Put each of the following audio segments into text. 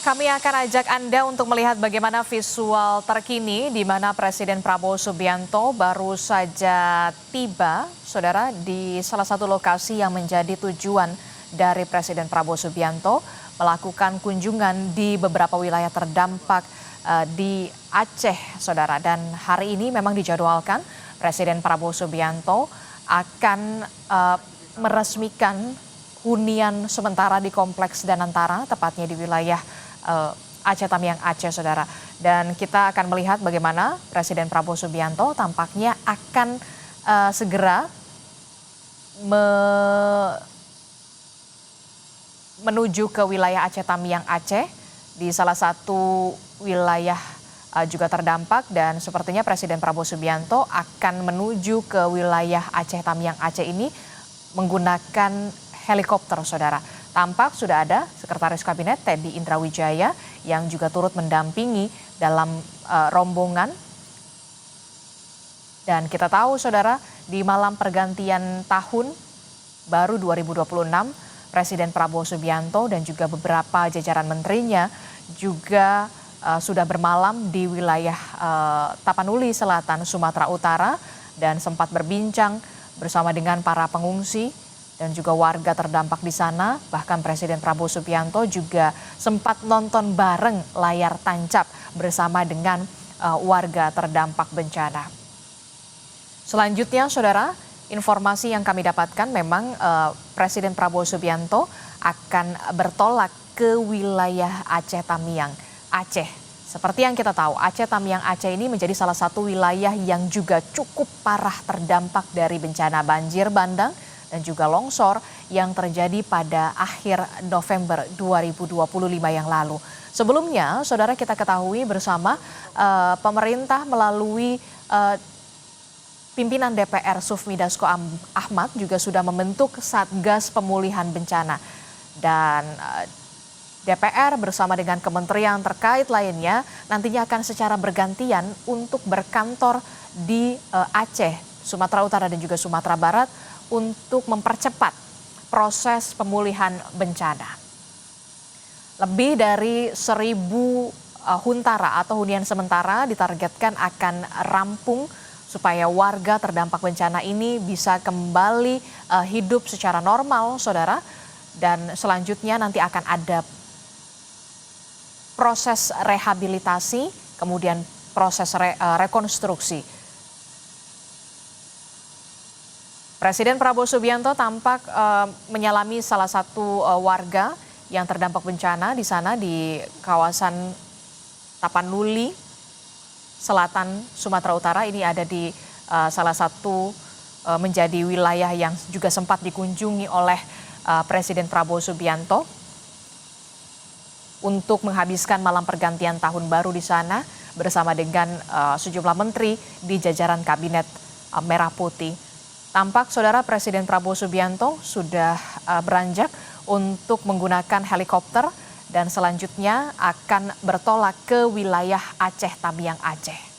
Kami akan ajak Anda untuk melihat bagaimana visual terkini di mana Presiden Prabowo Subianto baru saja tiba, saudara, di salah satu lokasi yang menjadi tujuan dari Presiden Prabowo Subianto melakukan kunjungan di beberapa wilayah terdampak di Aceh, saudara. Dan hari ini memang dijadwalkan Presiden Prabowo Subianto akan meresmikan hunian sementara di Kompleks Danantara, tepatnya di wilayah Aceh Tamiang Aceh, saudara. Dan kita akan melihat bagaimana Presiden Prabowo Subianto tampaknya akan segera menuju ke wilayah Aceh Tamiang Aceh, di salah satu wilayah juga terdampak, dan sepertinya Presiden Prabowo Subianto akan menuju ke wilayah Aceh Tamiang Aceh ini menggunakan helikopter, saudara. Tampak sudah ada Sekretaris Kabinet Teddy Indrawijaya yang juga turut mendampingi dalam rombongan. Dan kita tahu, saudara, di malam pergantian tahun baru 2026, Presiden Prabowo Subianto dan juga beberapa jajaran menterinya juga sudah bermalam di wilayah Tapanuli Selatan, Sumatera Utara, dan sempat berbincang bersama dengan para pengungsi dan juga warga terdampak di sana. Bahkan Presiden Prabowo Subianto juga sempat nonton bareng layar tancap bersama dengan warga terdampak bencana. Selanjutnya, saudara, informasi yang kami dapatkan memang Presiden Prabowo Subianto akan bertolak ke wilayah Aceh Tamiang Aceh. Seperti yang kita tahu, Aceh Tamiang Aceh ini menjadi salah satu wilayah yang juga cukup parah terdampak dari bencana banjir bandang dan juga longsor yang terjadi pada akhir November 2025 yang lalu. Sebelumnya, saudara, kita ketahui bersama pemerintah melalui pimpinan DPR Sufmi Dasko Ahmad juga sudah membentuk Satgas Pemulihan Bencana. Dan DPR bersama dengan kementerian terkait lainnya nantinya akan secara bergantian untuk berkantor di Aceh, Sumatera Utara dan juga Sumatera Barat untuk mempercepat proses pemulihan bencana. Lebih dari 1.000 huntara atau hunian sementara ditargetkan akan rampung supaya warga terdampak bencana ini bisa kembali hidup secara normal, saudara. Dan selanjutnya nanti akan ada proses rehabilitasi, kemudian proses rekonstruksi. Presiden Prabowo Subianto tampak menyalami salah satu warga yang terdampak bencana di sana di kawasan Tapanuli Selatan, Sumatera Utara. Ini ada di salah satu menjadi wilayah yang juga sempat dikunjungi oleh Presiden Prabowo Subianto untuk menghabiskan malam pergantian tahun baru di sana bersama dengan sejumlah menteri di jajaran Kabinet Merah Putih. Tampak, saudara, Presiden Prabowo Subianto sudah beranjak untuk menggunakan helikopter dan selanjutnya akan bertolak ke wilayah Aceh Tamiang Aceh.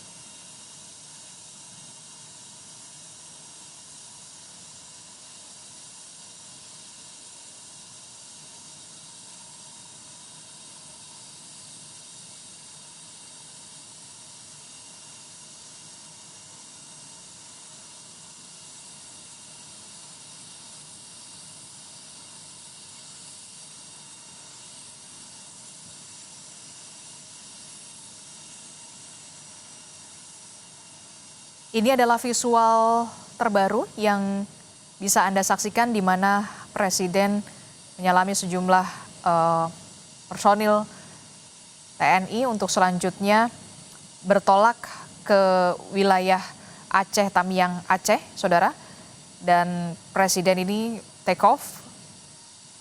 Ini adalah visual terbaru yang bisa Anda saksikan di mana Presiden menyalami sejumlah personil TNI untuk selanjutnya bertolak ke wilayah Aceh Tamiang Aceh, saudara. Dan Presiden ini take off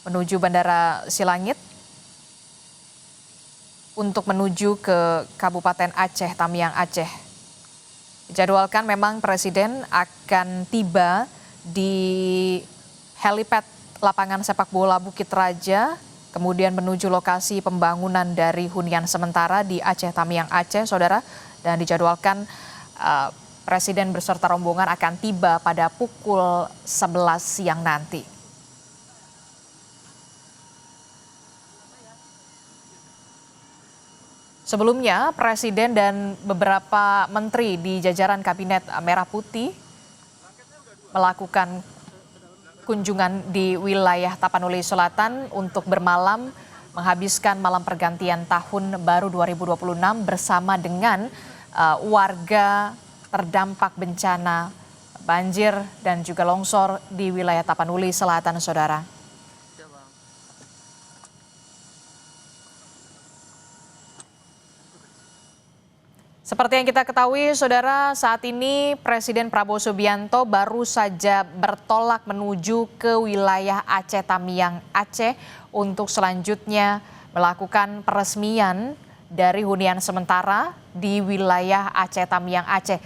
menuju Bandara Silangit untuk menuju ke Kabupaten Aceh Tamiang Aceh. Dijadwalkan memang Presiden akan tiba di helipad lapangan sepak bola Bukit Raja, kemudian menuju lokasi pembangunan dari hunian sementara di Aceh Tamiang Aceh, saudara. Dan dijadwalkan Presiden beserta rombongan akan tiba pada pukul 11 siang nanti. Sebelumnya, Presiden dan beberapa menteri di jajaran Kabinet Merah Putih melakukan kunjungan di wilayah Tapanuli Selatan untuk bermalam menghabiskan malam pergantian tahun baru 2026 bersama dengan warga terdampak bencana banjir dan juga longsor di wilayah Tapanuli Selatan, Saudara. Seperti yang kita ketahui, Saudara, saat ini Presiden Prabowo Subianto baru saja bertolak menuju ke wilayah Aceh Tamiang, Aceh untuk selanjutnya melakukan peresmian dari hunian sementara di wilayah Aceh Tamiang, Aceh.